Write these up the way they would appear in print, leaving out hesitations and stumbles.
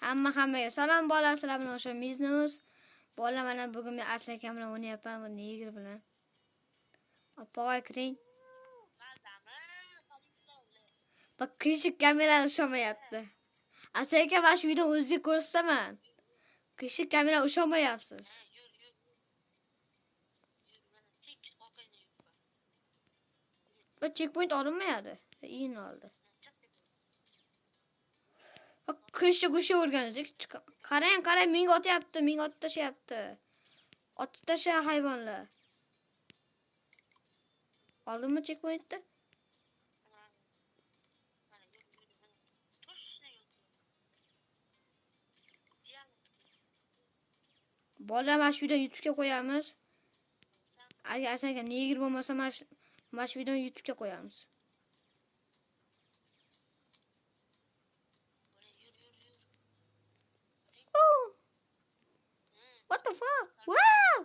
Hammaga salom bolalar, sizlar bilan o'sha Miznus. Bolalar, mana bugun men asli akam bilan o'ynayapman, bu negri bilan. Oppoy kiring. Bak, qiyshiq kamera ushlamayapti. Asli akam mana shu videoni o'zingizga ko'rsataman. Qiyshiq kamera ushlamayapsiz. Bu checkpoint olinmayadi. Iyini oldi. Bak, qiyshiq o'rgandik. Qarang, menga otyapti, menga otib tashyapti. Otib tasha hayvonlar. Oldimmi checkpointni? Bolalar, mana shu videoni YouTube'ga qo'yamiz. Agar aslida negri bo'lmasa, mana shu videoni YouTube'ga qo'yamiz. What the fuck? Wow!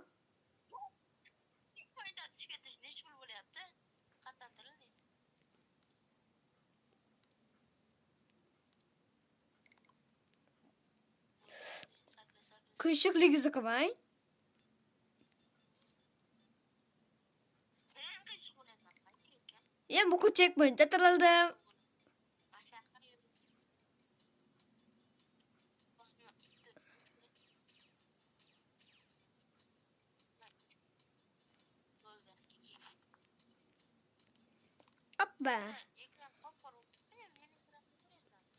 Qiyshiqligingizni qilmang. Bu checkpointda tirildim. Hoppa.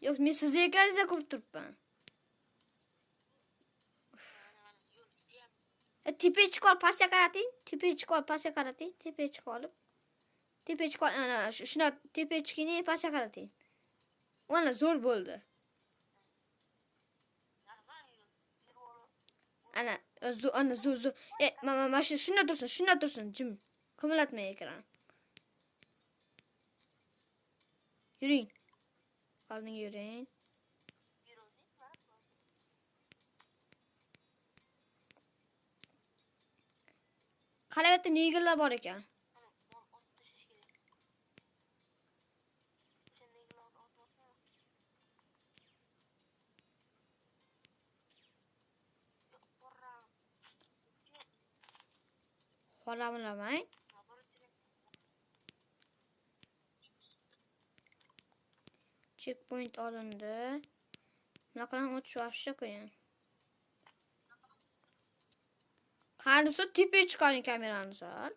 Yo'q, men sizni ekraningizni ko'rib turibman. Tepaga chiqib olib pastga qarating. Tepaga chiqib olib pastga qarating. Tepaga chiqib olib. Tepaga chiqib ana shuna tepaga chiqing, pastga qarating. Mana zo'r bo'ldi. Ana zo'r. Mana shunda tursin, jim. Qimlatmang ekran. Yuring. Oldinga yuring. Qalabatda negirlar bor ekan. Xo'ramlamang. Checkpoint olindi. Bunaqalarni o'tish vaqtida qo'ying. Qarisi tepaga chiqaring kamerani sal.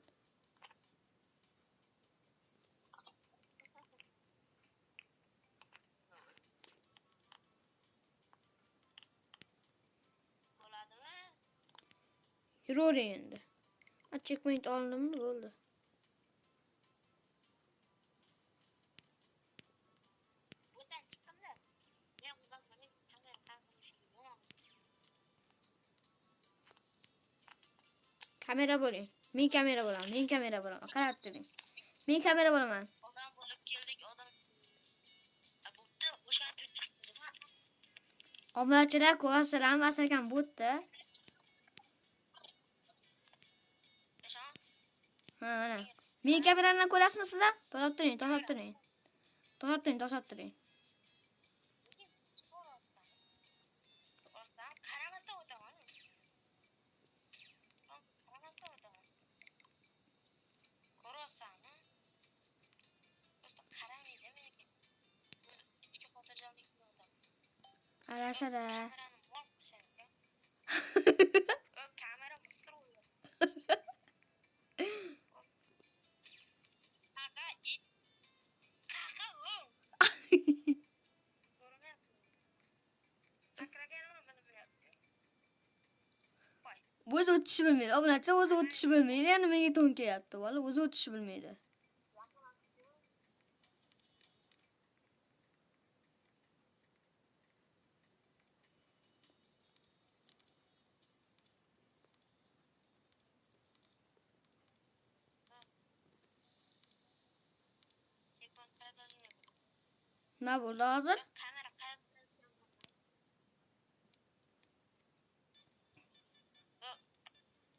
Yuravering endi. Checkpoint olindimi? Bo'ldi. Kamera bo'ling. Men kamera bo'laman. Qarab turing. Men kamera bo'laman. Obunachilar, ko'rasizlarmi? Asakan bo'tdi. Mana. Men kameradan ko'rasizmi sizlar? To'xtab turing. Arasada. O'zi o'tishi bilmaydi. Obunachilar o'zi o'tishi bilmaydi. Yana menga to'n kelyapti. Bola o'zi o'tishi bilmaydi. Nima bo'ldi hozir?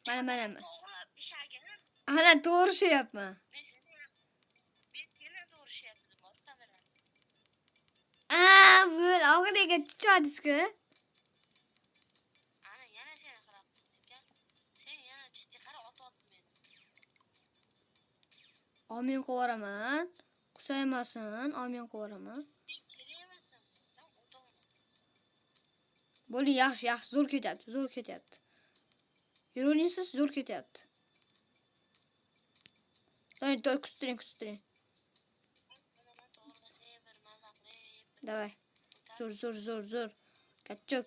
Mana. Ana to'g'rishyapman. Böyle ağır ega chiqardingiz-ku. Olmay qovuraman. Qusaymasin, olmay qovuraman. Bo'ldi, yaxshi, zo'r ketyapti. Yuravering siz, zo'r ketyapti. Kusturing. Давай. Zo'r. Kachok.